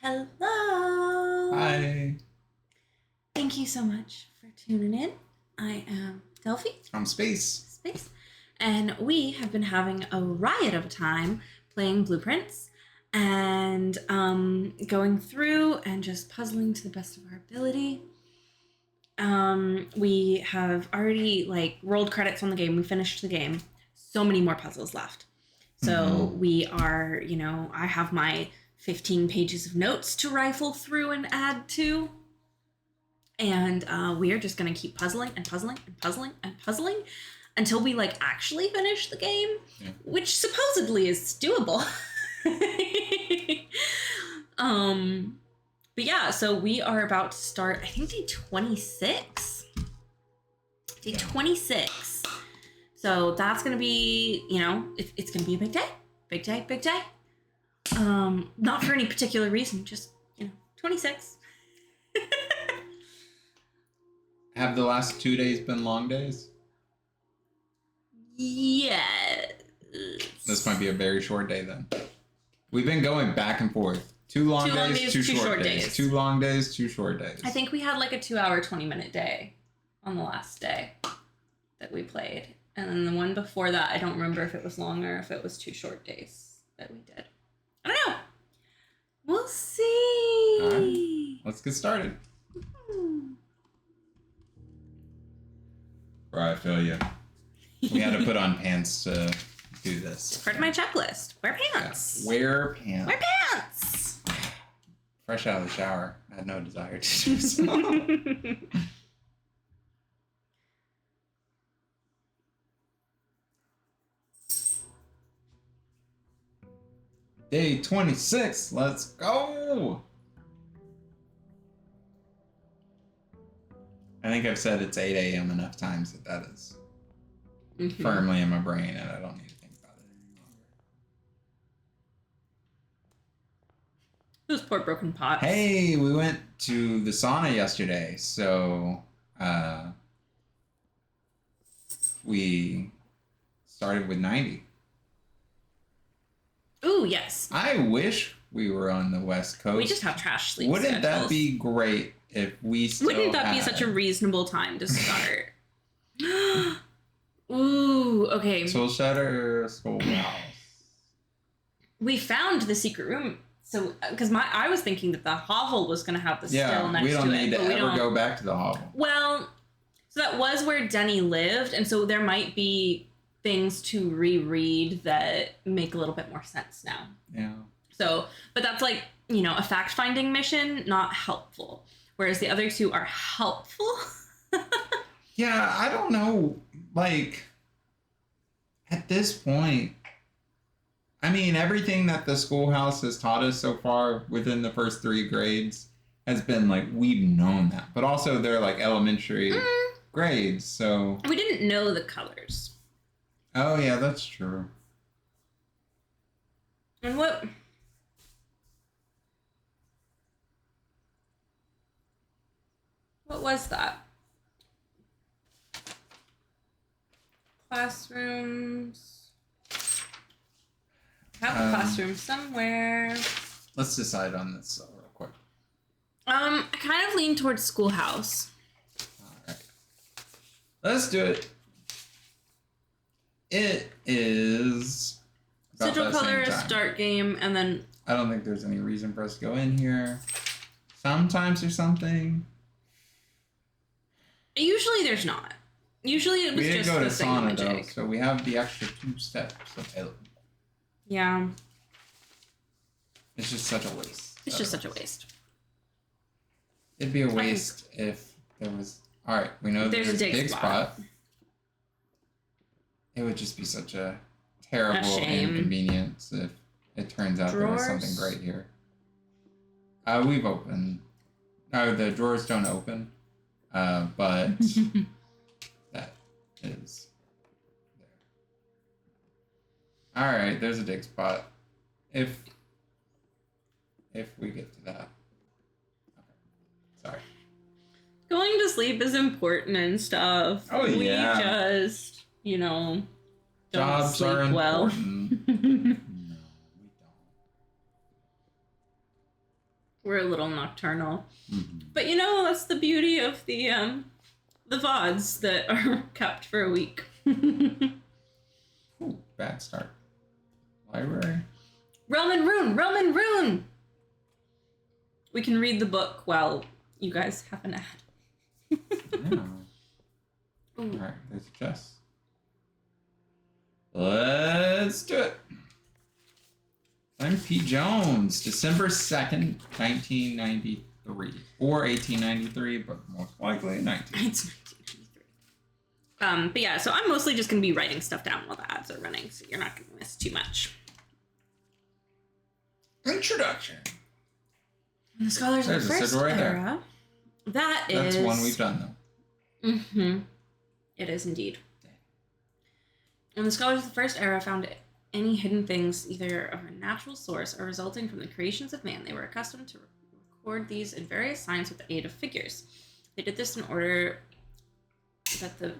Hello! Hi. Thank you so much for tuning in. I am Delphi. I'm Space. And we have been having a riot of a time playing Blueprints and going through and just puzzling to the best of our ability. We have already rolled credits on the game. We finished the game. So many more puzzles left. So we are, I have my 15 pages of notes to rifle through and add to. And we are just going to keep puzzling and puzzling and puzzling and puzzling until we actually finish the game, which supposedly is doable. But yeah, so we are about to start, I think, day 26. Day 26. So that's going to be, it's going to be a big day. Big day, big day. Not for any particular reason, just, 26. Have the last 2 days been long days? Yeah. This might be a very short day then. We've been going back and forth. 2 long days, 2 short days. 2 long days, 2 short days. I think we had a 2-hour, 20-minute day on the last day that we played. And then the one before that, I don't remember if it was longer or if it was 2 short days that we did. I don't know. We'll see. All right. Let's get started. Bro, I feel you. We had to put on pants to do this. It's part of my checklist. Wear pants. Yeah. Wear pants. Wear pants. Fresh out of the shower. I had no desire to do so. Day 26. Let's go. I think I've said it's 8 a.m. enough times that is firmly in my brain and I don't need to think about it any longer. Those poor broken pots. Hey, we went to the sauna yesterday, so we started with 90. Ooh, yes. I wish we were on the West Coast. We just have trash sleep Wouldn't schedules. that be great if we still Wouldn't that be such a reasonable time to start? Ooh, okay. Tool shutter, schoolhouse. We found the secret room. So, because I was thinking that the hovel was going to have the still next to it. We don't need to ever go back to the hovel. Well, so that was where Denny lived, and so there might be things to reread that make a little bit more sense now. Yeah. So, but that's a fact-finding mission, not helpful. Whereas the other two are helpful. Yeah, I don't know. At this point, I mean, everything that the schoolhouse has taught us so far within the first 3 grades has been we've known that. But also they're elementary grades, so. We didn't know the colors. Oh, yeah, that's true. And what was that? Classrooms. I have a classroom somewhere. Let's decide on this real quick. I kind of lean towards schoolhouse. Alright. Let's do it. It is Sigil color, start game, and then... I don't think there's any reason for us to go in here. Sometimes there's something. Usually there's not. Usually it was just the thing. We did go to sauna though, so we have the extra 2 steps available. Yeah. It's just such a waste. It's just such a waste. It'd be a waste if there was... Alright, we know there's a dig spot. It would just be such a terrible inconvenience if it turns out there was something great here. We've opened... No, the drawers don't open. But that is there. Alright, there's a dig spot. If we get to that. Okay. Sorry. Going to sleep is important and stuff. Oh, yeah. We just, don't Jobs sleep are well. important. No, we don't. We're a little nocturnal. Mm-hmm. But that's the beauty of the VODs that are kept for a week. Ooh, bad start. Library. Roman Rune! We can read the book while you guys have an ad. Yeah. Alright, there's a chest. Let's do it. I'm P. Jones, December 2nd, 1993. Or 1893, but most likely 1993. It's 1993. But yeah, so I'm mostly just going to be writing stuff down while the ads are running, so you're not going to miss too much. Introduction. The Scholars of the First right Era. There. That's one we've done, though. Mm-hmm. It is indeed. And the Scholars of the First Era found any hidden things either of a natural source or resulting from the creations of man. They were accustomed to record these in various signs with the aid of figures. They did this in order that the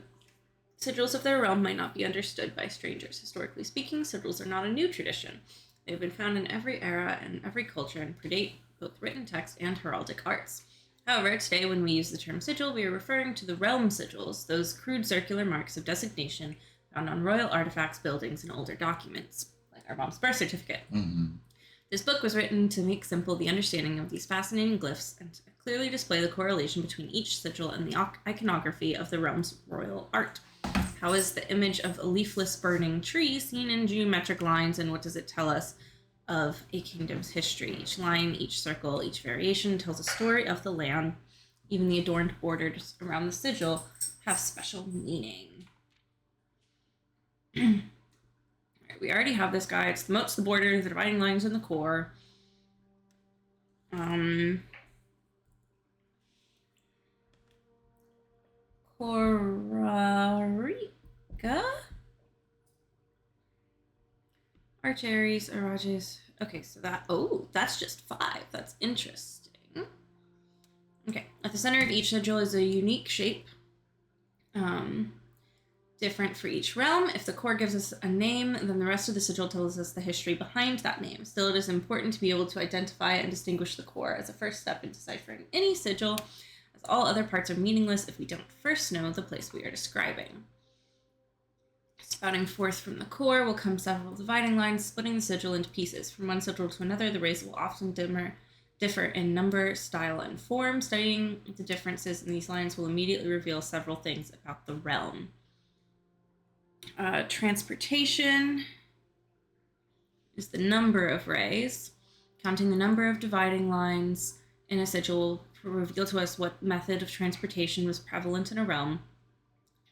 sigils of their realm might not be understood by strangers. Historically speaking, sigils are not a new tradition. They have been found in every era and every culture and predate both written text and heraldic arts. However, today when we use the term sigil, we are referring to the realm sigils, those crude circular marks of designation found on royal artifacts, buildings, and older documents, like our mom's birth certificate. Mm-hmm. This book was written to make simple the understanding of these fascinating glyphs and to clearly display the correlation between each sigil and the iconography of the realm's royal art. How is the image of a leafless burning tree seen in geometric lines, and what does it tell us of a kingdom's history? Each line, each circle, each variation tells a story of the land. Even the adorned borders around the sigil have special meaning. Alright, we already have this guy. It's the moats, the borders, the dividing lines, and the core. Korarica? Archeries, Arages. Okay, so that's just 5. That's interesting. Okay, at the center of each sigil is a unique shape. Different for each realm. If the core gives us a name, then the rest of the sigil tells us the history behind that name. Still, it is important to be able to identify and distinguish the core as a first step in deciphering any sigil, as all other parts are meaningless if we don't first know the place we are describing. Spouting forth from the core will come several dividing lines, splitting the sigil into pieces. From one sigil to another, the rays will often differ in number, style, and form. Studying the differences in these lines will immediately reveal several things about the realm. Transportation is the number of rays. Counting the number of dividing lines in a sigil will reveal to us what method of transportation was prevalent in a realm.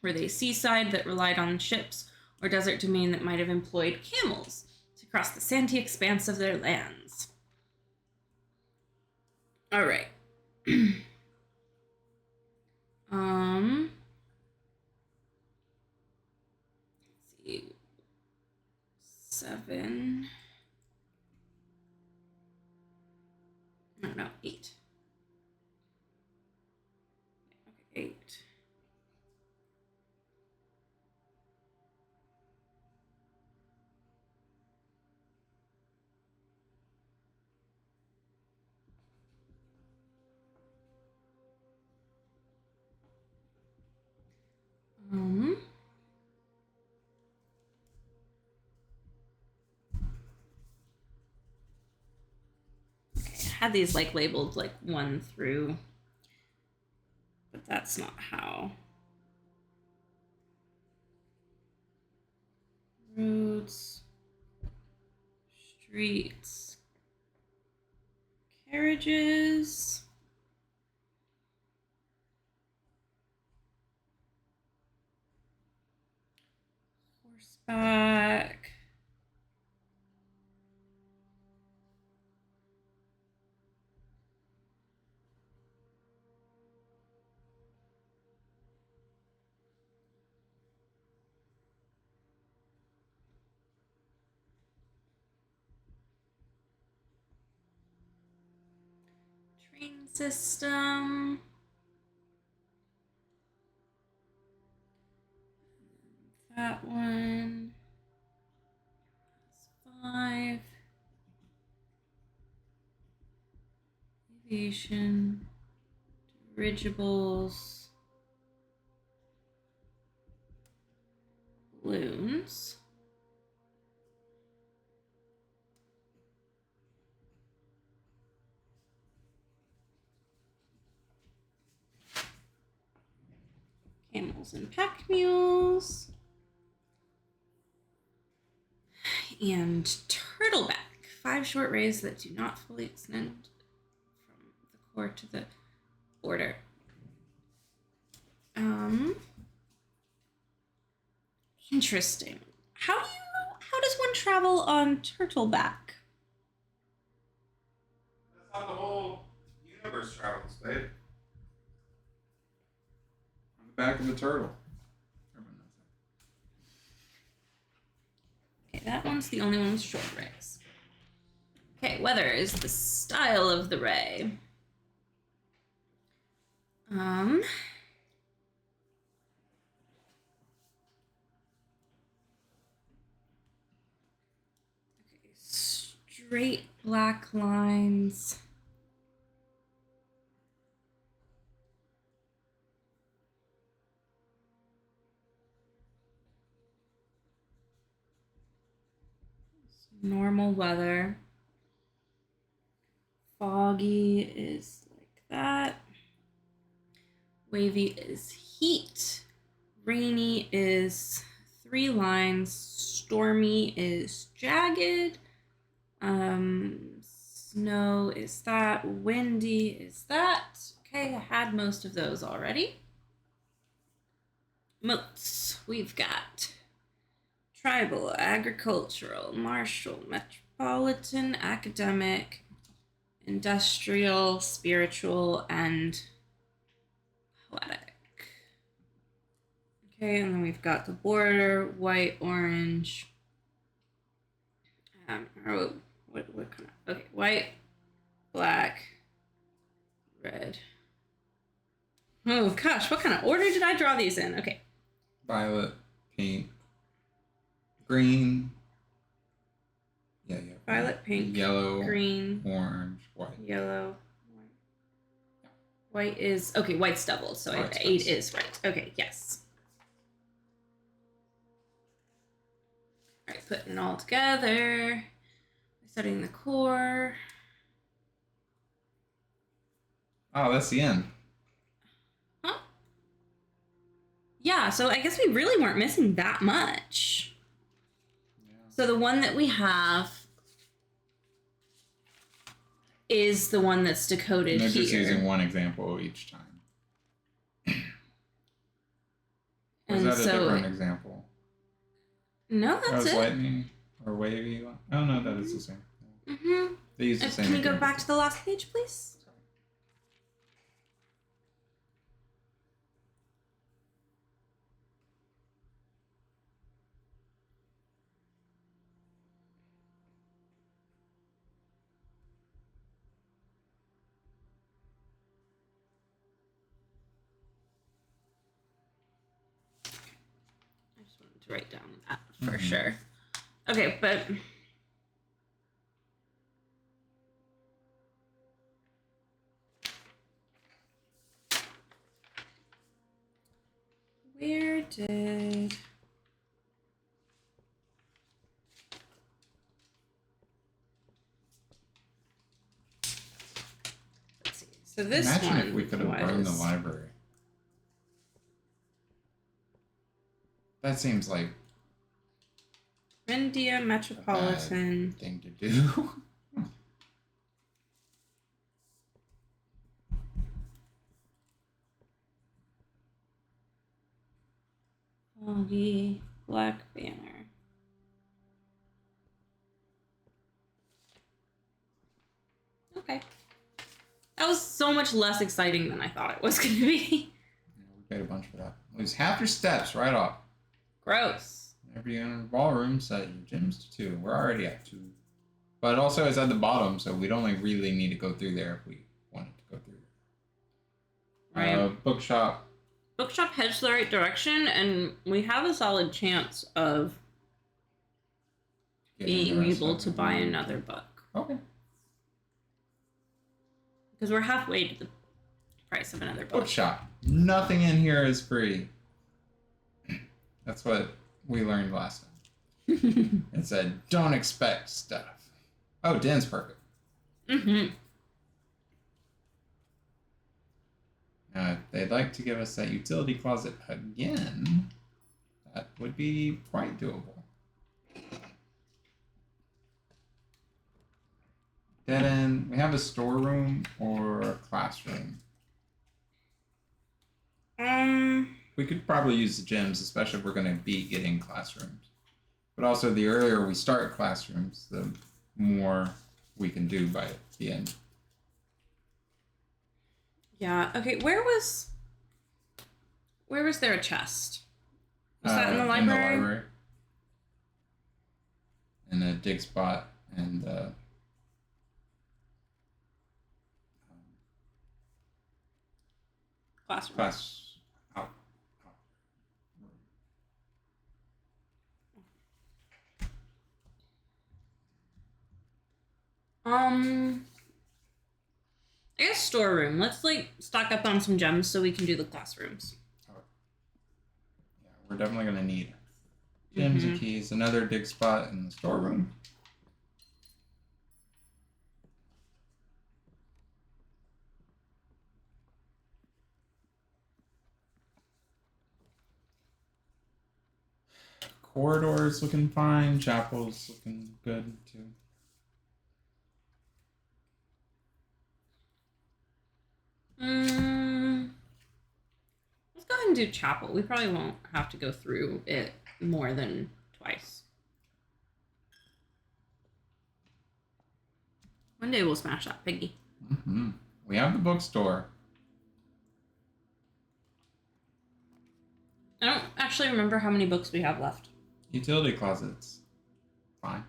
Were they seaside that relied on ships, or desert domain that might have employed camels to cross the sandy expanse of their lands? All right. Let's see. 7. No, 8. Okay, 8. I had these labeled 1 through, but that's not how. Roads, streets, carriages, horseback, train system, that one, that's 5, Station. Dirigibles. Balloons. Camels and pack mules. And turtleback. 5 short rays that do not fully extend from the core to the border. Interesting. How does one travel on turtleback? That's how the whole universe travels, babe. On the back of a turtle. Okay, that one's the only one with short rays. Okay, weather is the style of the ray. Okay, straight black lines. Normal weather. Foggy is like that. Wavy is heat. Rainy is 3 lines. Stormy is jagged. Snow is that. Windy is that. Okay, I had most of those already. Moats. We've got tribal, agricultural, martial, metropolitan, academic, industrial, spiritual, and poetic. Okay, and then we've got the border, white, orange. What kind of? Okay, white, black, red. Oh gosh, what kind of order did I draw these in? Okay. Violet, pink, green. Yeah. Violet, pink, yellow, green, orange, white. Yellow, white. Yeah. White is okay. White's doubled, so 8 is right. Okay, yes. All right, putting it all together. Setting the core. Oh, that's the end. Huh? Yeah, so I guess we really weren't missing that much. Yeah. So the one that we have is the one that's decoded here. They're just using one example each time. Or is that a different example? No, that's it. Lightning or wavy. Oh no, that is the same. Mm-hmm. They use the same. Can you go back to the last page, please? I just wanted to write down that for sure. Okay, but where did let's see. So this Imagine one if we could have burned the library. That seems like India Metropolitan thing to do. Foggy Black Banner. Okay. That was so much less exciting than I thought it was going to be. Yeah, we paid a bunch for that. Lose half your steps right off. Gross. Whenever you enter the ballroom, set your gyms to 2. We're already at 2. But also it's at the bottom, so we'd only really need to go through there if we wanted to go through there. Right. Bookshop. Bookshop heads the right direction, and we have a solid chance of being able to buy another book. Okay. Because we're halfway to the price of another book. Bookshop. Nothing in here is free. That's what we learned last time. It said, don't expect stuff. Oh, Den's perfect. Mm-hmm. Now, if they'd like to give us that utility closet again, that would be quite doable. Dead end. We have a storeroom or a classroom. We could probably use the gyms, especially if we're going to be getting classrooms. But also, the earlier we start classrooms, the more we can do by the end. Yeah. Okay. Where was there a chest? Was that in the library? In the library. And a dig spot and classroom. Out. I guess storeroom. Let's stock up on some gems so we can do the classrooms. Yeah, we're definitely gonna need gems and keys. Another dig spot in the storeroom. Corridors looking fine. Chapel's looking good too. Let's go ahead and do chapel. We probably won't have to go through it more than twice. One day we'll smash that piggy. We have the bookstore. I don't actually remember how many books we have left. Utility closets. Fine.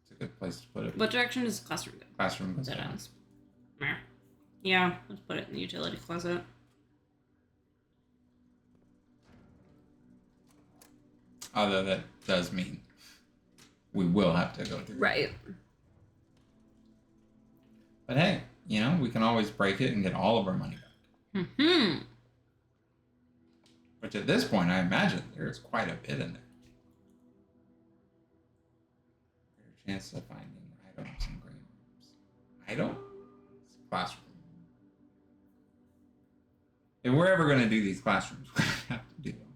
It's a good place to put it. What direction does the classroom go? Classroom goes down. Ends. Yeah, let's put it in the utility closet. Although that does mean we will have to go through. Right. But hey, we can always break it and get all of our money back. Which at this point, I imagine there's quite a bit in there. Greater chance of finding items in green rooms. Item? It's a classroom. If we're ever going to do these classrooms, we're going to have to do them.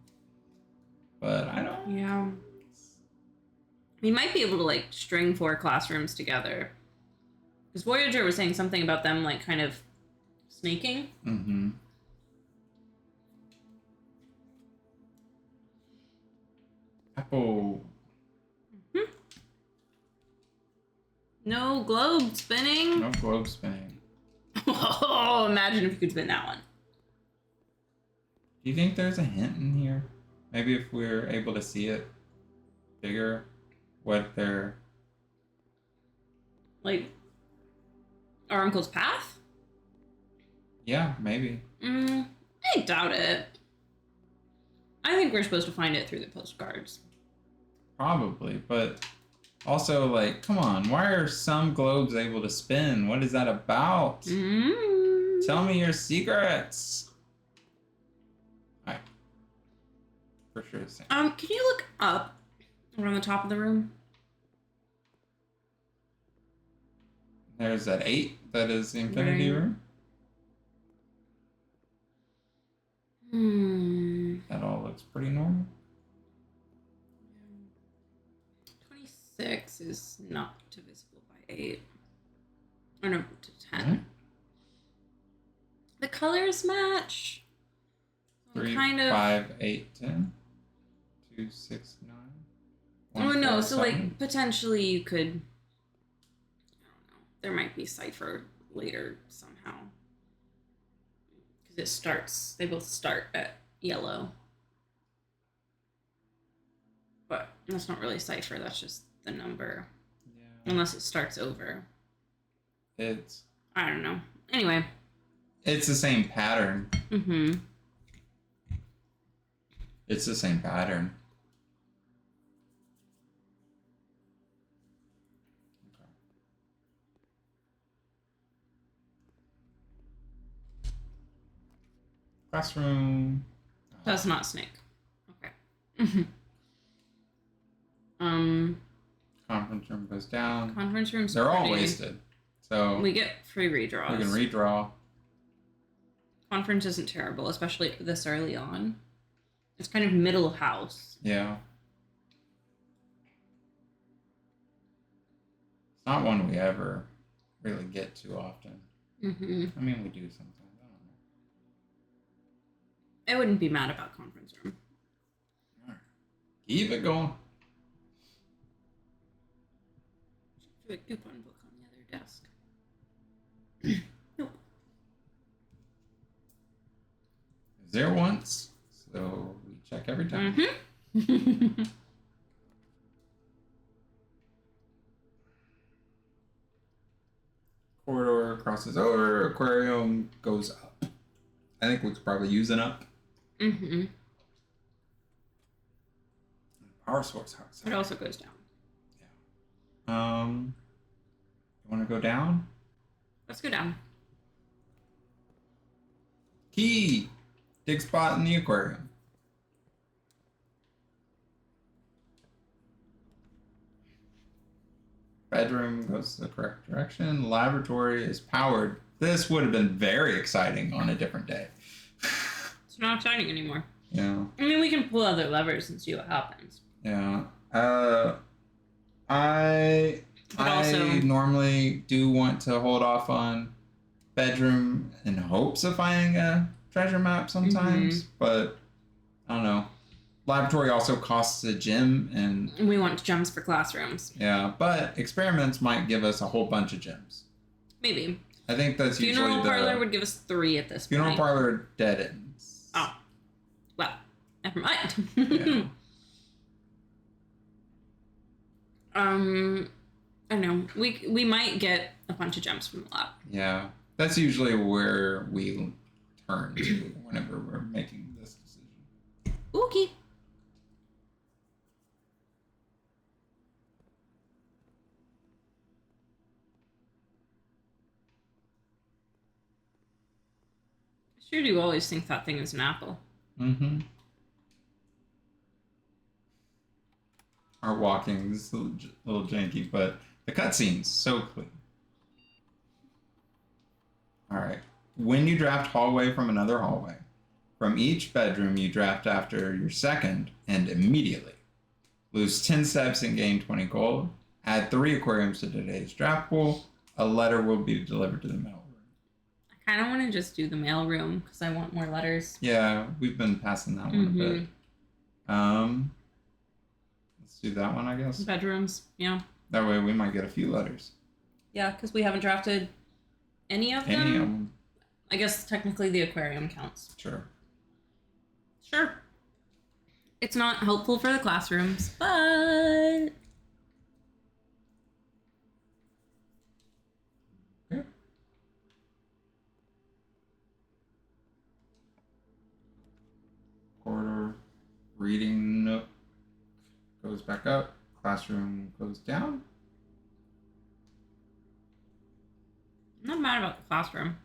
But I don't. Yeah. We might be able to string 4 classrooms together. Because Voyager was saying something about them kind of snaking. Mm-hmm. Apple. No globe spinning. No globe spinning. Oh, imagine if you could spin that one. Do you think there's a hint in here? Maybe if we're able to see it bigger, what they're... Our uncle's path? Yeah, maybe. I doubt it. I think we're supposed to find it through the postcards. Probably, but also, come on, why are some globes able to spin? What is that about? Tell me your secrets. Alright. For sure the same. Can you look up around the top of the room? There's that 8 that is the infinity room. That all looks pretty normal. 26 is not divisible by 8. Or no, to 10. The colors match. 3, 5, 8, 10. 2, 6, 9. 1, Oh no, 4, so 7. potentially you could, I don't know, there might be cipher later somehow. Because they both start at yellow. But that's not really cipher, that's just the number. Yeah. Unless it starts over. I don't know. Anyway. It's the same pattern. It's the same pattern. Classroom. That's not snake. Okay. Conference room goes down. Conference room's They're all wasted. So we get free redraws. We can redraw. Conference isn't terrible, especially this early on. It's kind of middle house. Yeah. It's not one we ever really get too often. Mm-hmm. I mean, we do sometimes. I don't know. I wouldn't be mad about conference room. All right. Keep it going. Should have a coupon book on the other desk. Nope. It's there once, so we check every time. Mm-hmm. Corridor crosses over. Aquarium goes up. I think we could probably use an up. Mm-hmm. Power source. It also goes down. Yeah. You want to go down? Let's go down. Key. Dig spot in the aquarium. Bedroom goes the correct direction. Laboratory is powered. This would have been very exciting on a different day. It's not exciting anymore. Yeah. I mean, we can pull other levers and see what happens. Yeah. I normally do want to hold off on bedroom in hopes of finding a treasure map sometimes, but I don't know. Laboratory also costs a gem, and we want gems for classrooms. Yeah, but experiments might give us a whole bunch of gems. Maybe. I think that's usually Funeral parlor would give us 3 at this point. Funeral parlor dead ends. Oh. Well, never mind. Yeah. I don't know. We might get a bunch of gems from the lab. Yeah. That's usually where we turn to whenever we're making this decision. Okay. I sure do always think that thing is an apple. Mm-hmm. Our walking is a little janky, but the cutscene's so clean. Alright. When you draft hallway from another hallway, from each bedroom you draft after your second and immediately. Lose 10 steps and gain 20 gold. Add 3 aquariums to today's draft pool. A letter will be delivered to the mail room. I kind of want to just do the mail room because I want more letters. Yeah, we've been passing that one a bit. Let's do that one, I guess. Bedrooms, yeah. That way we might get a few letters. Yeah, because we haven't drafted any of them. Any of them. I guess technically the aquarium counts. Sure. Sure. It's not helpful for the classrooms, but... Okay. Corridor. Reading nook goes back up. Classroom goes down. I'm not mad about the classroom.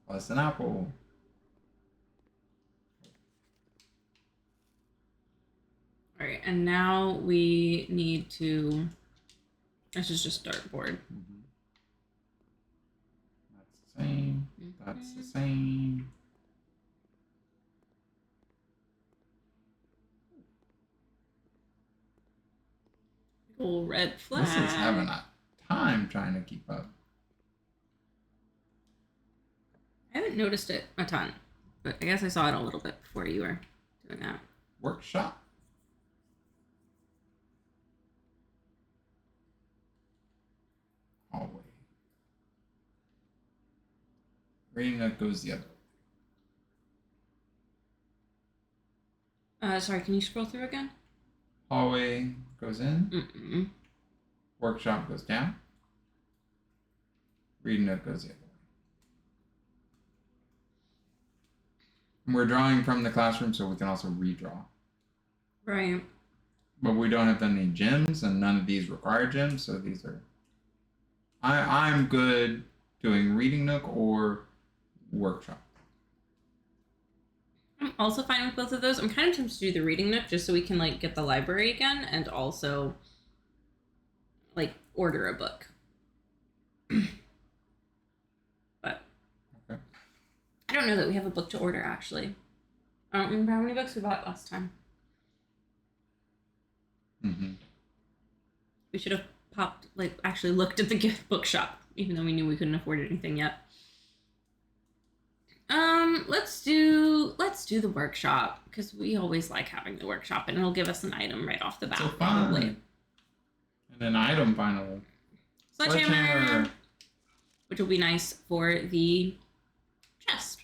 Plus an apple. All right, and now we need to... This is just dartboard. Mm-hmm. That's the same. That's the same. Little red flag. This is having a time trying to keep up. I haven't noticed it a ton, but I guess I saw it a little bit before you were doing that. Workshop. Hallway. Reading that goes the other way. Sorry, can you scroll through again? Hallway goes in. Mm-mm. Workshop goes down. Reading note goes the other way. We're drawing from the classroom, so we can also redraw. Right. But we don't have any gems, and none of these require gems, so these are... I'm good doing Reading Nook or Workshop? I'm also fine with both of those. I'm kind of tempted to do the Reading Nook just so we can like get the library again and also like order a book. But okay. I don't know that we have a book to order actually. I don't remember how many books we bought last time. Mm-hmm. We should have actually looked at the gift bookshop, even though we knew we couldn't afford anything yet. Let's do the workshop because we always like having the workshop, and it'll give us an item right off the bat, probably. And an item finally. Sledgehammer, which will be nice for the chest.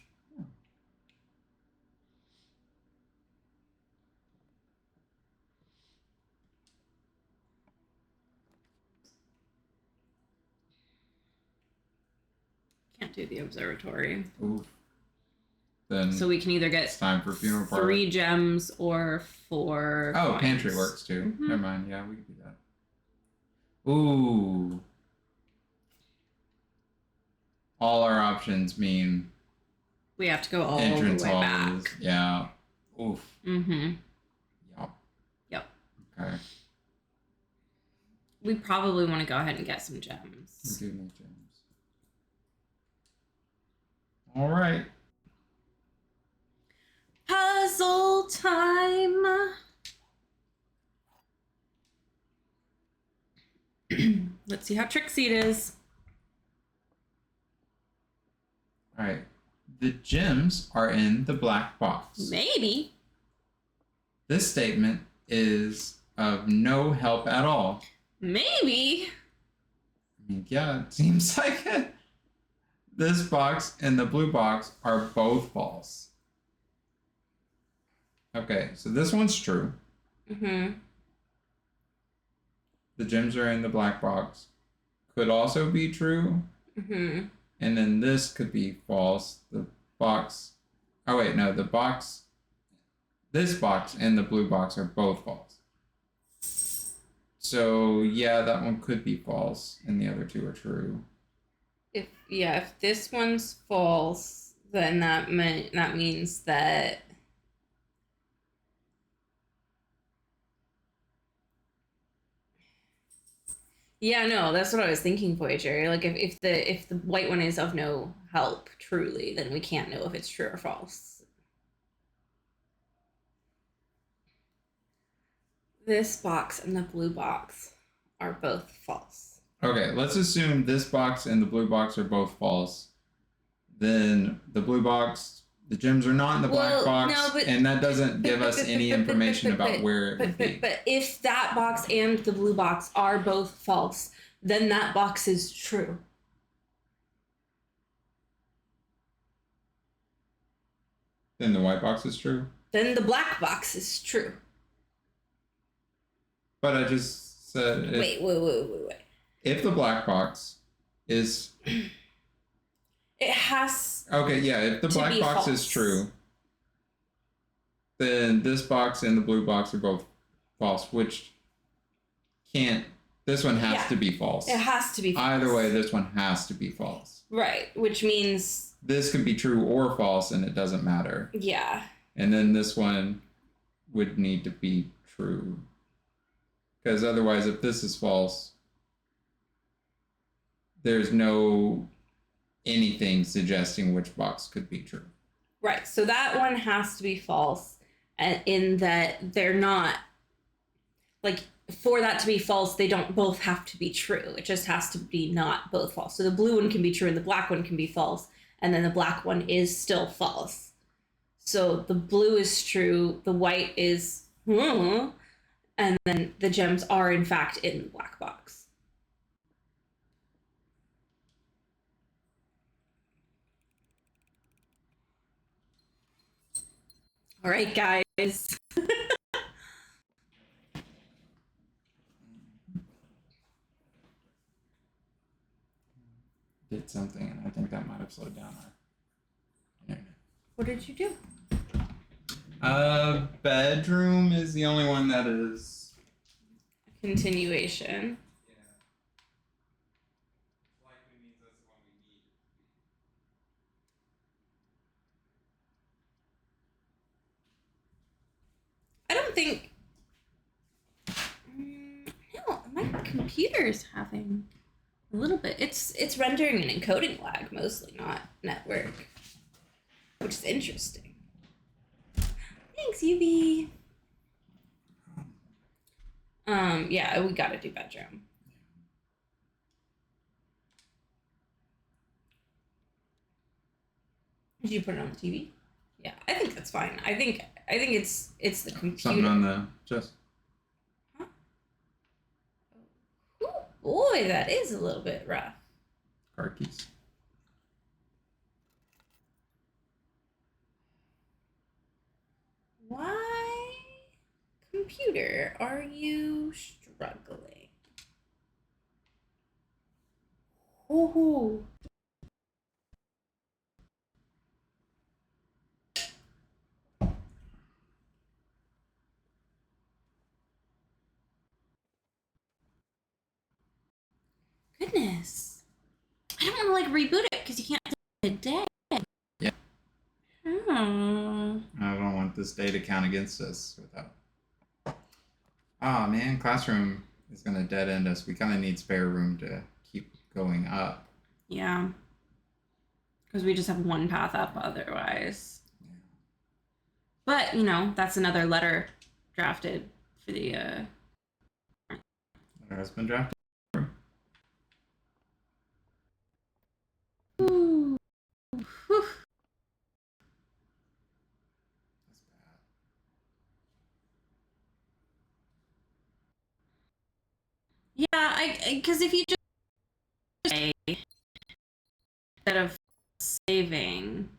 Can't do the observatory. Oof. Then so we can either get it's time for funeral parlor. 3 gems or 4 Oh, coins. pantry works too. Mm-hmm. Never mind. Yeah, we can do that. Ooh. All our options mean we have to go all entrance the way halls. back. Yeah. Oof. Mm-hmm. Yep. Okay. We probably want to go ahead and get some gems. We do need gems. All right. Puzzle time. Let's see how tricksy it is. All right. The gems are in the black box. Maybe. This statement is of no help at all. Maybe. I mean, yeah, it seems like it. This box and the blue box are both false. Okay, so this one's true. Mm-hmm. The gems are in the black box. Could also be true. Mm-hmm. And then this could be false. The box... Oh, wait, no. The box... This box and the blue box are both false. So, yeah, that one could be false. And the other two are true. If this one's false, then that means that... Yeah, no, that's what I was thinking, Voyager. Like, if the white one is of no help, truly, then we can't know if it's true or false. This box and the blue box are both false. Okay, let's assume this box and the blue box are both false. Then the blue box, the gems are not in the black box, and that doesn't give us any information about where it would be. But if that box and the blue box are both false, then that box is true. Then the white box is true? Then the black box is true. But I just said... Wait. If the black box is... It has... Okay, yeah, if the black box is true, then this box and the blue box are both false, which can't... This one has to be false. It has to be false. Either way, this one has to be false. Right, which means... This could be true or false, and it doesn't matter. Yeah. And then this one would need to be true. Because otherwise, if this is false, there's no anything suggesting which box could be true. Right, so that one has to be false in that they're not... Like, for that to be false, they don't both have to be true. It just has to be not both false. So the blue one can be true and the black one can be false, and then the black one is still false. So the blue is true, the white is... and then the gems are, in fact, in the black box. All right, guys. Did something, and I think that might have slowed down our internet. What did you do? Bedroom is the only one that is... Continuation. Yeah. Likely means that's the one we need. My computer's having a little bit. It's rendering an encoding lag mostly, not network, which is interesting. Thanks, UB. Yeah, we gotta do bedroom. Did you put it on the TV? Yeah, I think that's fine. I think it's the computer. Something on the chest. Huh? Ooh, boy, that is a little bit rough. Card keys. Why, computer, are you struggling? Ooh. Goodness. I don't want to like reboot it because you can't do it a day. Yeah. Oh. I don't want this day to count against us without. Oh man, classroom is gonna dead end us. We kind of need spare room to keep going up. Yeah. Because we just have one path up otherwise. Yeah. But, you know, that's another letter drafted for the Letter has been drafted. Ooh. Whew. That's bad. Yeah, because if you just say instead of saving.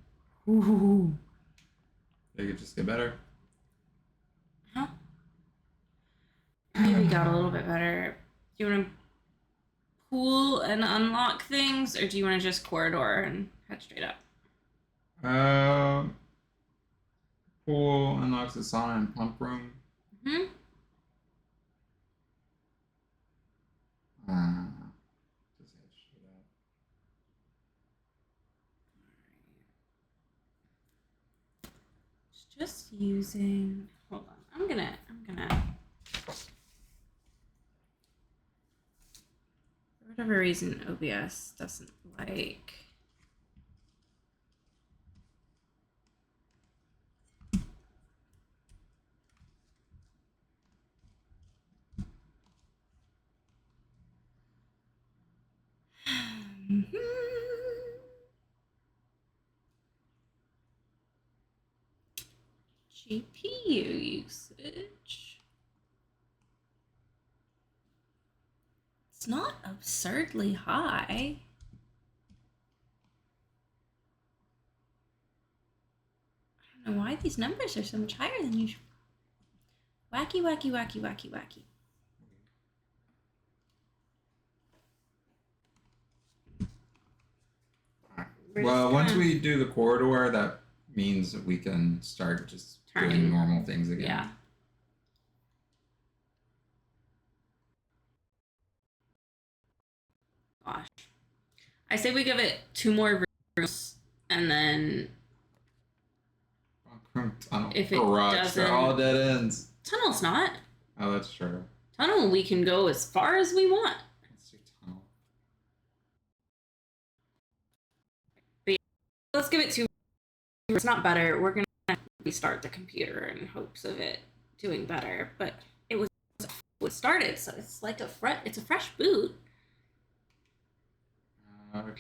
Ooh. They could just get better. Huh? Maybe got a little bit better. Do you want to pool and unlock things, or do you want to just corridor and head straight up? Pool unlocks the sauna and pump room. Hmm. Just head straight up. Just using. Hold on. I'm gonna. For whatever reason, OBS doesn't like. GPU usage. It's not absurdly high. I don't know why these numbers are so much higher than usual. Wacky, wacky, wacky, wacky, wacky. Well, once we do the corridor, that means that we can start just doing normal things again. Yeah. Gosh. I say we give it 2 more rooms and then if it garage, they're all dead ends. Tunnel's not. Oh, that's true. Tunnel, we can go as far as we want. Let's do tunnel. But yeah, let's give it 2. It's not better. We're gonna restart the computer in hopes of it doing better. But it was started, so it's like it's a fresh boot.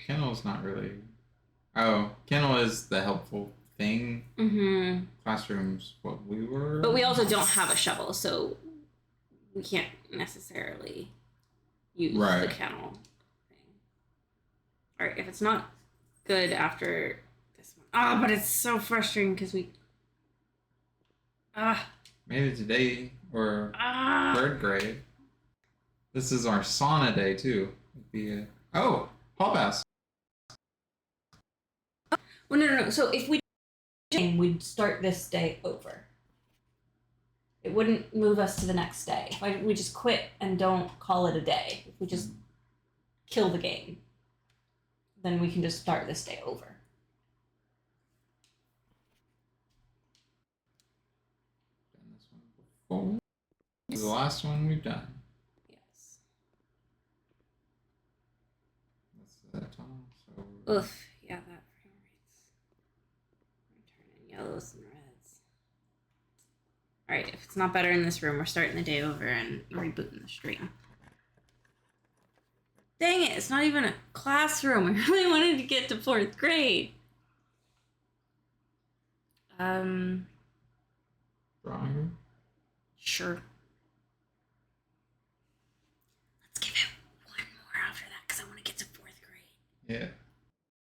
Kennel's not really. Oh, kennel is the helpful thing. Mm-hmm. Classroom's what we were. But we also don't have a shovel, so we can't necessarily use the kennel thing. All right, if it's not good after this one. Ah, but it's so frustrating because we. Made it today or 3rd grade. This is our sauna day too. It'd be hall pass. Well, no. So if we'd start this day over. It wouldn't move us to the next day. If we just quit and don't call it a day, if we just kill the game, then we can just start this day over. Done this one before. This is the last one we've done. Yes. So, oof, yeah, that frame rate's turning yellows and reds. All right, if it's not better in this room, we're starting the day over and rebooting the stream. Dang it, it's not even a classroom. I really wanted to get to 4th grade. Drawing room? Sure. Let's give it one more after that because I want to get to 4th grade. Yeah.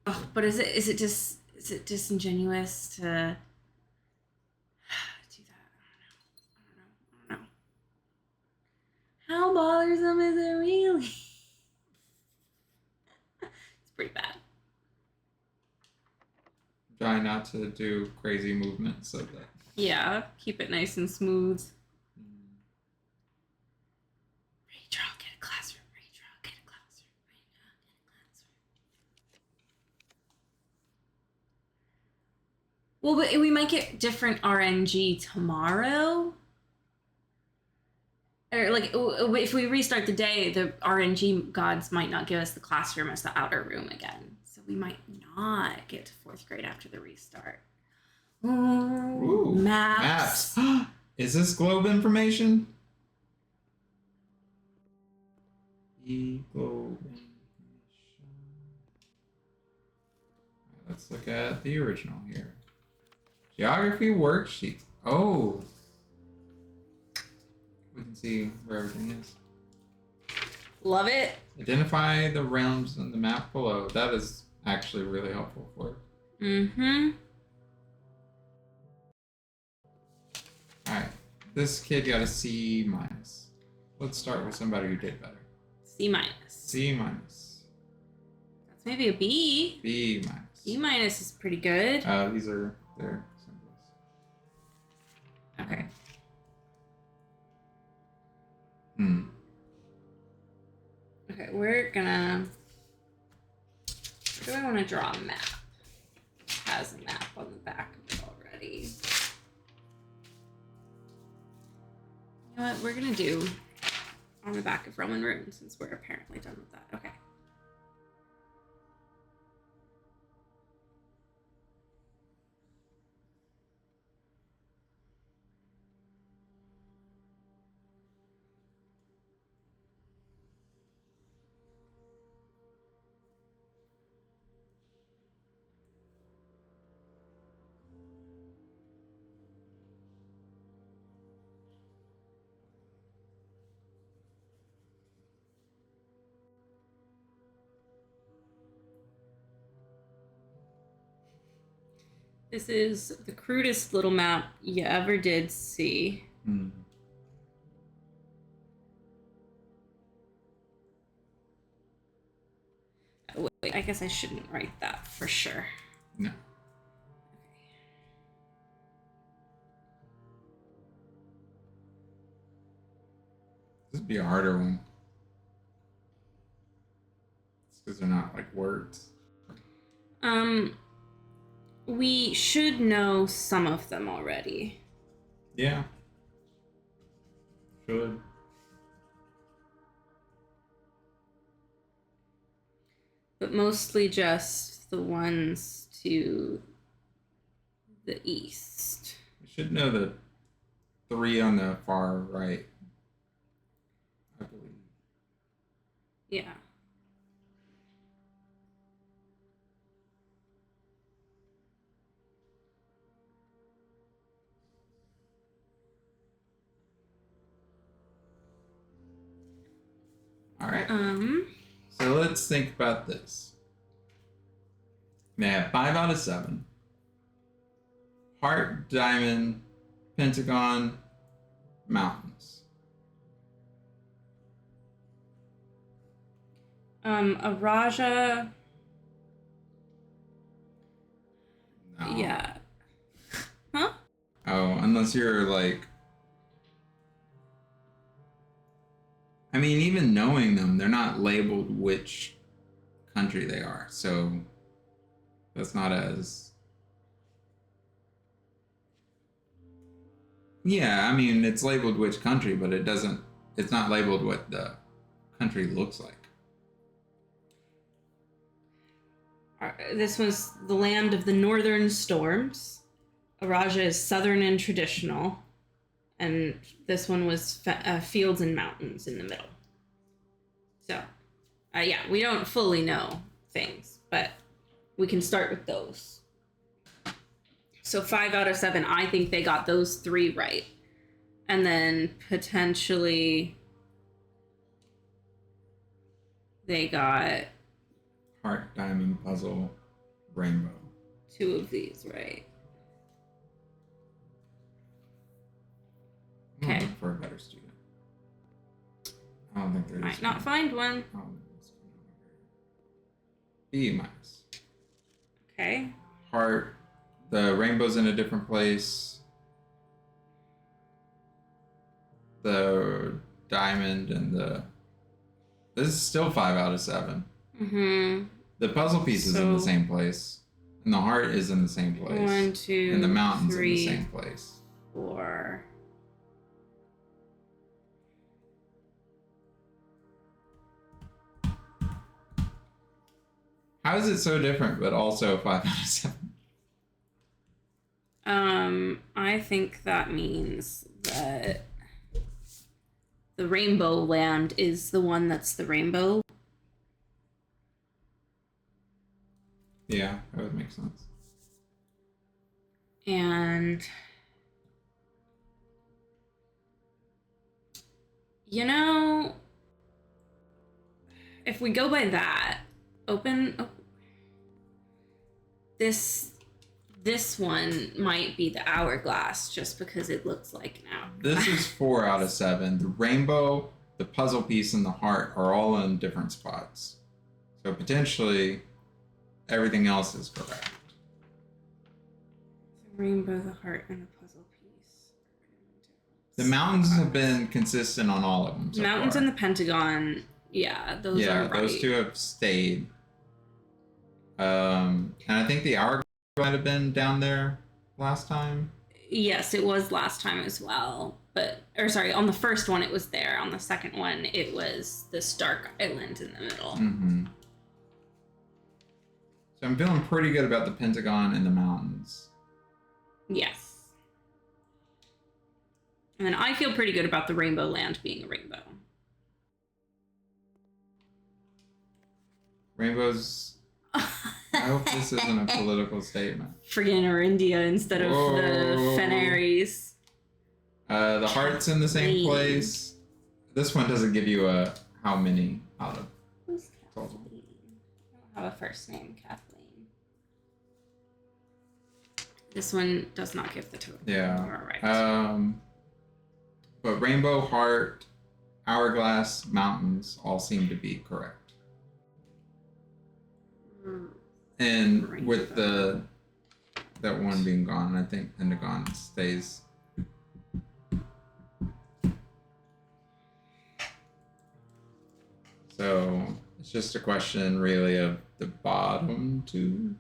Oh, but is it disingenuous to do that? I don't know. How bothersome is it really? It's pretty bad. Try not to do crazy movements so that. Yeah, keep it nice and smooth. Redraw, get a classroom. Redraw, get a classroom. Redraw, get a classroom. Well, but we might get different RNG tomorrow. Or like, if we restart the day, the RNG gods might not give us the classroom as the outer room again. So we might not get to 4th grade after the restart. Ooh, maps. Is this globe information? Globe information. Let's look at the original here. Geography worksheet. Oh. We can see where everything is. Love it. Identify the realms on the map below. That is actually really helpful for it. Mm-hmm. Alright. This kid got a C minus. Let's start with somebody who did better. C minus. C minus. That's maybe a B. B minus. B minus is pretty good. These are their symbols. Okay. Okay, we're gonna. Where do I want to draw a map? It has a map on the back of it already. You know what? We're gonna do on the back of Roman runes since we're apparently done with that. Okay. This is the crudest little map you ever did see. Wait, I guess I shouldn't write that for sure. No. This would be a harder one. It's because they're not like words. We should know some of them already. Yeah. Should. But mostly just the ones to the east. We should know the 3 on the far right, I believe. Yeah. All right. So let's think about this. They have 5 out of 7. Heart, diamond, pentagon, mountains. A Raja. No. Yeah. Huh? Oh, unless you're like. I mean, even knowing them, they're not labeled which country they are, so that's not as. Yeah, I mean, it's labeled which country, but it doesn't. It's not labeled what the country looks like. This was the land of the northern storms. Araja is southern and traditional. And this one was fields and mountains in the middle. So, yeah, we don't fully know things, but we can start with those. So 5 out of 7, I think they got those 3 right. And then potentially they got heart, diamond, puzzle, rainbow. 2 of these right. Okay. Look for a better student. I don't think there is. Might not find one. Oh, B minus. Okay. Heart. The rainbow's in a different place. The diamond and the... This is still 5 out of 7. Mm-hmm. The puzzle piece is in the same place. And the heart is in the same place. 1, 2, and the mountain's 3, in the same place. 4. How is it so different, but also 5 out of 7? I think that means that the rainbow land is the one that's the rainbow. Yeah, that would make sense. And you know, if we go by that, this one might be the hourglass just because it looks like an hourglass. This is 4 out of 7. The rainbow, the puzzle piece, and the heart are all in different spots. So potentially everything else is correct. The rainbow, the heart, and the puzzle piece. The mountains have been consistent on all of them. So mountains far. and the pentagon, yeah, those are right. Yeah, those 2 have stayed. And I think the hourglass might have been down there last time. Yes, it was last time as well. On the first one it was there. On the second one it was the Stark Island in the middle. Mm-hmm. So I'm feeling pretty good about the pentagon and the mountains. Yes. And then I feel pretty good about the rainbow land being a rainbow. Rainbows... I hope this isn't a political statement. Friggin' Orindia instead of the Fenaries. The heart's in the same place. This one doesn't give you a how many out of. Who's Kathleen? I don't have a first name, Kathleen. This one does not give the total. Yeah. All right. But rainbow, heart, hourglass, mountains all seem to be correct. And rainbow. With that one being gone, I think pentagon stays. So it's just a question really of the bottom 2.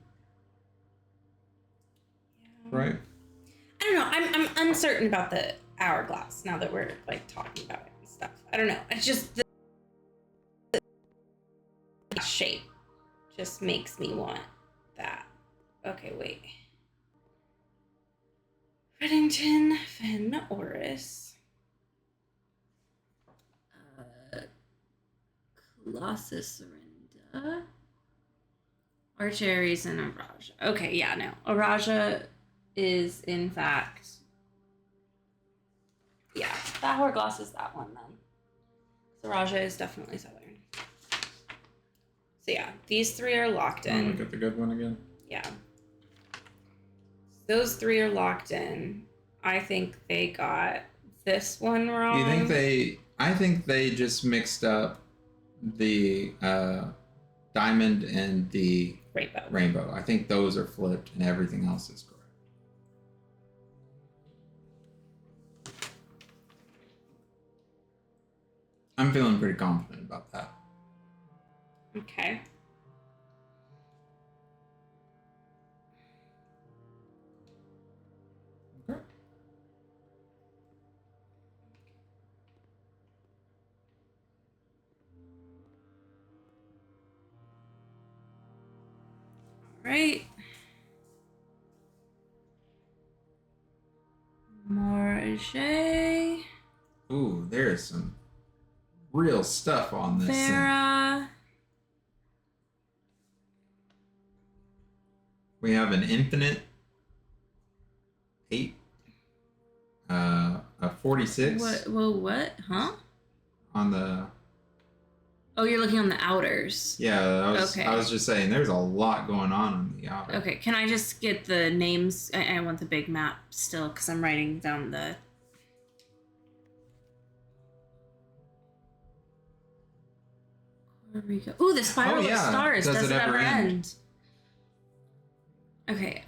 Yeah. Right? I don't know. I'm uncertain about the hourglass now that we're like talking about it and stuff. I don't know. It's just the shape just makes me want that. Okay, wait. Reddington, Fen, Oris. Colossus, Orinda. Archeries, and Araja. Okay, yeah, no. Araja is, in fact... Yeah, the hourglass is that one, then. Araja is definitely southern. So yeah, these 3 are locked in. Look at the good one again. Yeah. Those 3 are locked in. I think they got this one wrong. You think they... I think they just mixed up the diamond and the rainbow. I think those are flipped and everything else is correct. I'm feeling pretty confident about that. Okay. Okay. Right. Morage. Ooh, there's some real stuff on this Vera. thing. We have an infinite 8, a 46. What? Whoa, what? Huh? On the... Oh, you're looking on the outers. Yeah, I was just saying, there's a lot going on the outer. Okay, can I just get the names? I want the big map still, because I'm writing down the... Where we go? Ooh, the spiral of stars. Does it ever end? Okay,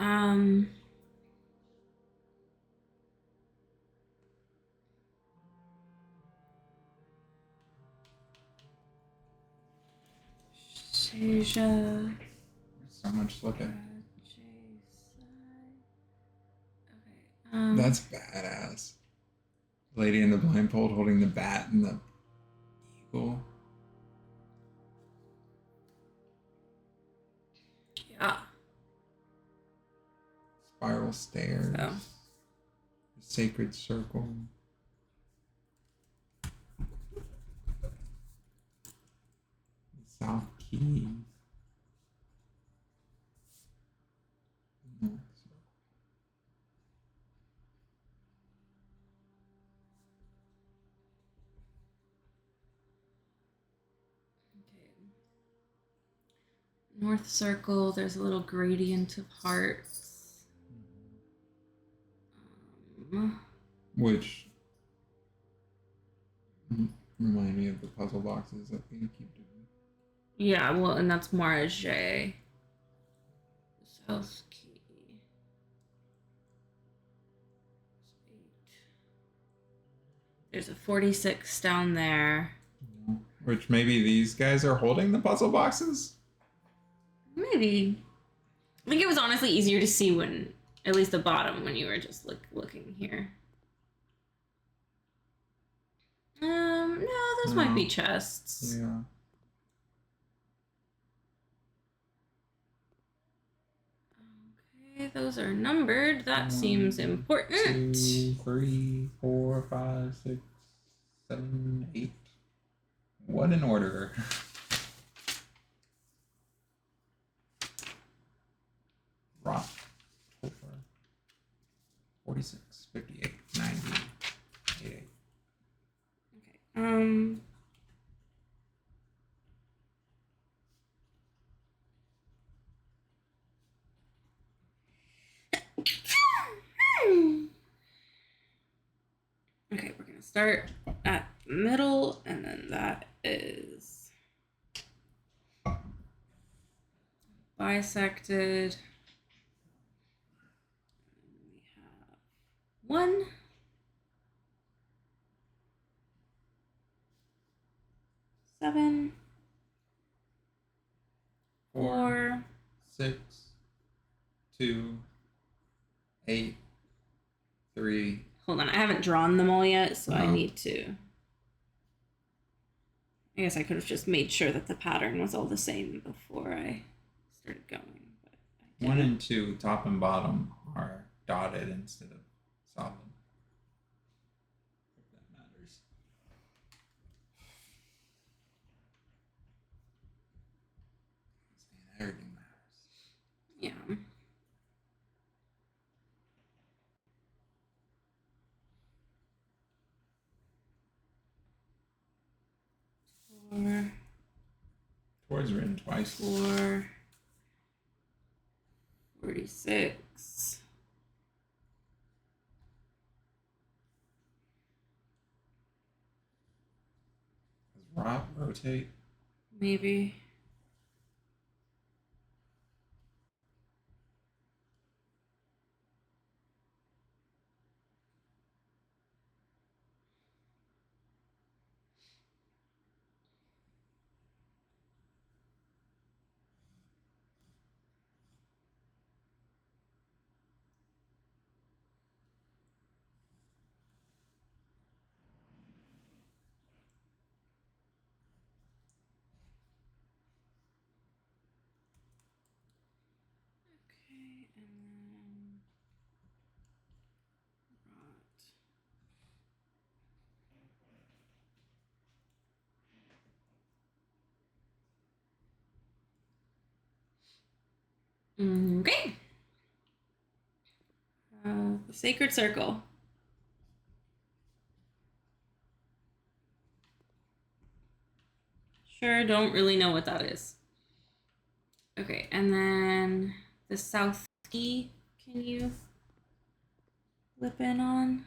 Shasia. There's so much to look at. Okay, that's badass. Lady in the blindfold holding the bat and the eagle. Yeah. Spiral stairs. Oh. The sacred circle. The South Keys. North circle, there's a little gradient of hearts. Which remind me of the puzzle boxes that we keep doing. Yeah, well, and that's Marge. South key. There's a 46 down there. Which maybe these guys are holding the puzzle boxes? Maybe. I think it was honestly easier to see when, at least the bottom, when you were just looking here. No, those might be chests. Yeah. Okay, those are numbered. That seems important. 2, 3, 4, 5, 6, 7, 8. What an order. Rock. 46, 58, 90, 88. Okay. Okay, we're gonna start at middle, and then that is bisected. We have 1, 7, 4, 6, 2, 8, 3. Hold on, I haven't drawn them all yet, so I need to. I guess I could have just made sure that the pattern was all the same before I started going. But 1 and 2, top and bottom, are dotted instead of solid. If that matters. Everything matters. Yeah. Towards written twice. 4, 46. Does Rob rotate? Maybe. Okay. The Sacred Circle. Sure, don't really know what that is. Okay, and then the South Key, can you flip in on?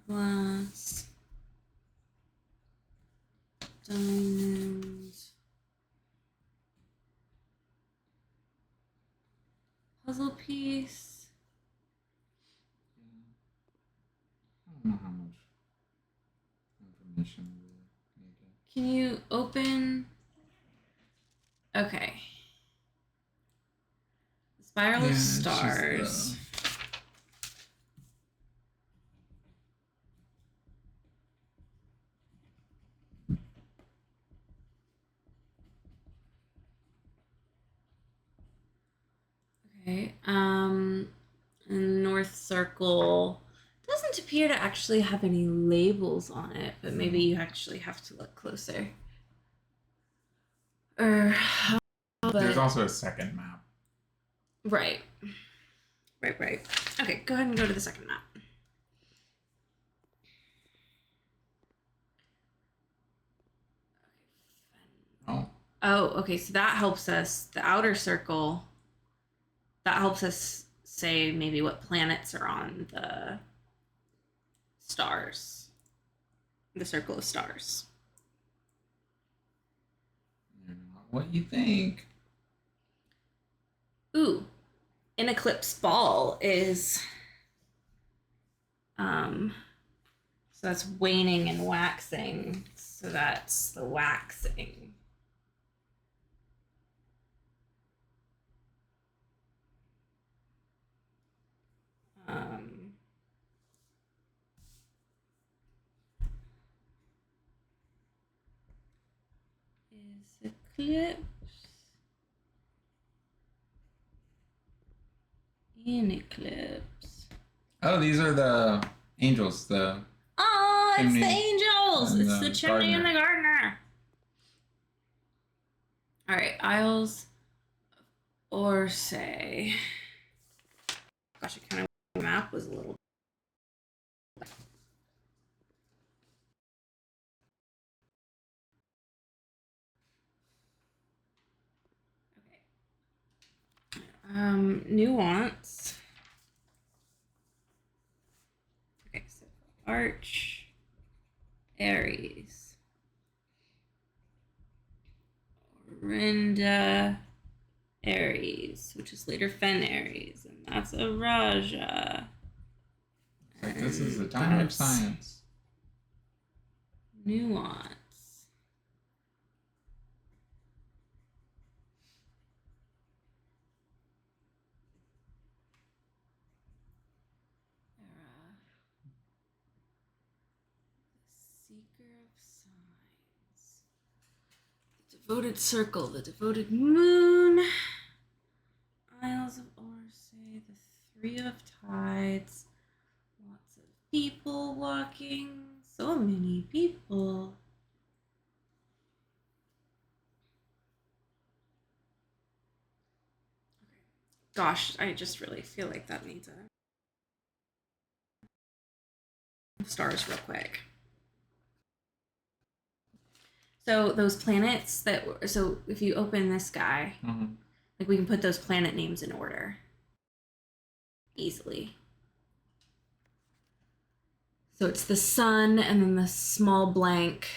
Hourglass. Diamond. Puzzle piece. I don't know how much information we need. Can you open? Okay. Spiral of Stars. Okay. North Circle doesn't appear to actually have any labels on it, but maybe you actually have to look closer. There's also a second map. Right. Okay, go ahead and go to the second map. Oh, okay, so that helps us, the outer circle, that helps us say maybe what planets are on the stars, the circle of stars. What you think? Ooh, an eclipse ball is, so that's waning and waxing, so that's the waxing. Is eclipse in eclipse? Oh, these are the angels. Oh, it's the angels. It's the chimney and the gardener. All right, Isles of Orsay. Gosh, I kind of wish the map was a little. Nuance. Okay, so Arch, Aries, Orinda, Aries, which is later Fen Aries, and that's a Raja. Like this is the time of science. Nuance. Seeker of Signs. The Devoted Circle, the Devoted Moon. Isles of Orsay, the Three of Tides. Lots of people walking. So many people. Gosh, I just really feel like that needs a stars real quick. So those planets that, so if you open this guy, like we can put those planet names in order easily. So it's the sun and then the small blank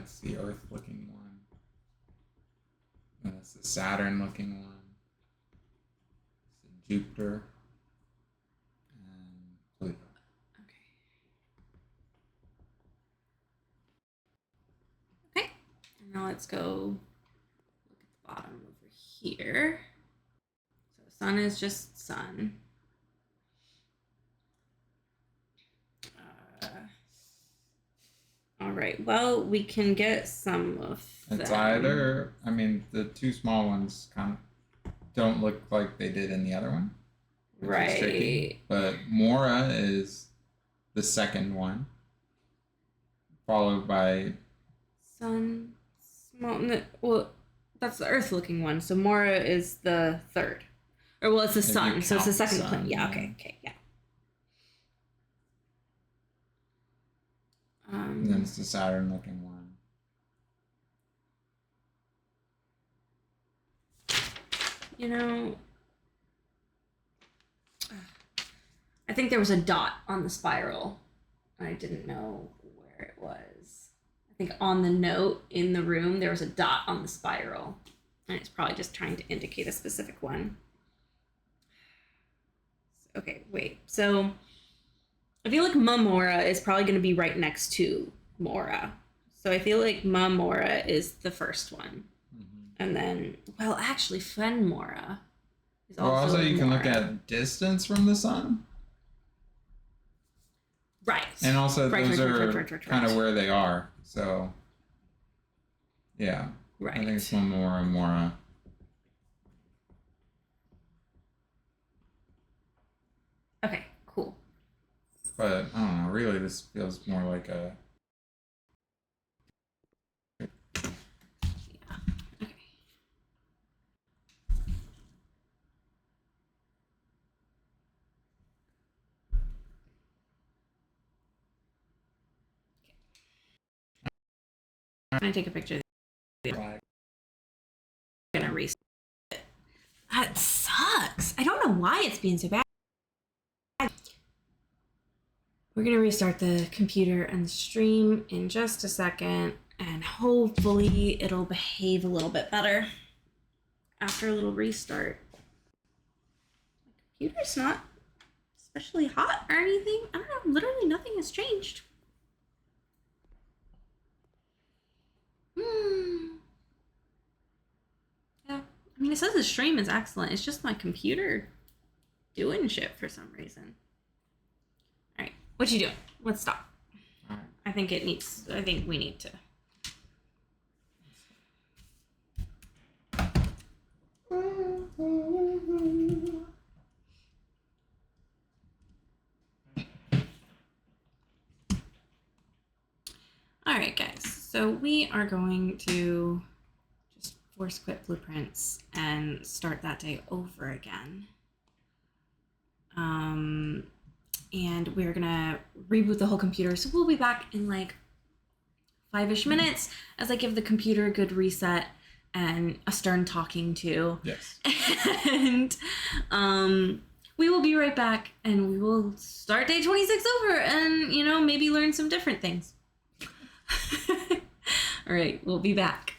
That's the Earth-looking one. And that's the Saturn-looking one. It's the Jupiter. And Pluto. Okay. And now let's go look at the bottom over here. So sun is just sun. All right. Well, we can get some of them. It's either, I mean, the two small ones kind of don't look like they did in the other one. Right. Tricky, but Mora is the second one, followed by sun. Small. Well, that's the Earth-looking one. So Mora is the third. Or well, it's the sun. So it's the second planet. Yeah. Okay. Yeah. And then it's the Saturn-looking one. You know, I think there was a dot on the spiral. I didn't know where it was. I think on the note in the room, there was a dot on the spiral. And it's probably just trying to indicate a specific one. Okay, wait. So I feel like Mora is probably going to be right next to Mora. So I feel like Mora is the first one. Mm-hmm. And then, well, actually, Fen Mora is also you can look at distance from the sun. Right. And also those are kind of where they are. So, yeah. Right. I think it's Mora. Okay, cool. But I don't know, really this feels more like a... Yeah, okay. I'm gonna take a picture of the I'm gonna restart it. That sucks. I don't know why it's being so bad. We're gonna restart the computer and the stream in just a second, and hopefully it'll behave a little bit better after a little restart. My computer's not especially hot or anything. I don't know, literally nothing has changed. Yeah, I mean, it says the stream is excellent. It's just my computer doing shit for some reason. All right, what you doing? Let's stop. All right. I think we need to. All right, guys. So we are going to just force quit Blueprints and start that day over again. And we're gonna reboot the whole computer. So we'll be back in like 5-ish minutes as I give the computer a good reset and a stern talking to. Yes. And we will be right back and we will start day 26 over and, maybe learn some different things. All right, we'll be back.